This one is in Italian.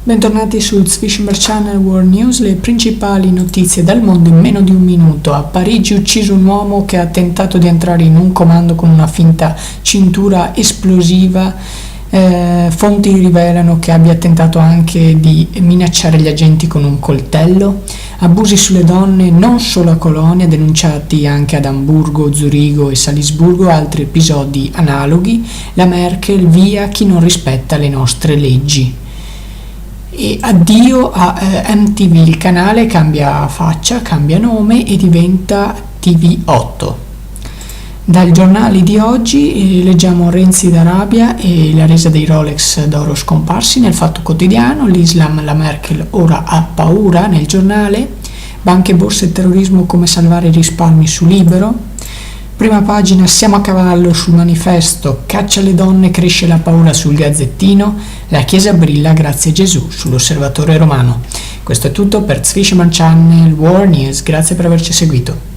Bentornati sul Fisher Channel World News, le principali notizie dal mondo in meno di un minuto. A Parigi ucciso un uomo che ha tentato di entrare in un comando con una finta cintura esplosiva. Fonti rivelano che abbia tentato anche di minacciare gli agenti con un coltello. Abusi sulle donne non solo a Colonia, denunciati anche ad Amburgo, Zurigo e Salisburgo, altri episodi analoghi. La Merkel, via chi non rispetta le nostre leggi. E addio a MTV, il canale cambia faccia, cambia nome e diventa TV8. Dai giornali di oggi leggiamo Renzi d'Arabia e la resa dei Rolex d'oro scomparsi. Nel Fatto Quotidiano, l'Islam, la Merkel ora ha paura. Nel giornale, banche, borse e terrorismo, come salvare i risparmi su Libero. Prima pagina, siamo a cavallo sul Manifesto, caccia le donne, cresce la paura sul Gazzettino, la Chiesa brilla grazie a Gesù sull'Osservatore Romano. Questo è tutto per Fisher Channel World News, grazie per averci seguito.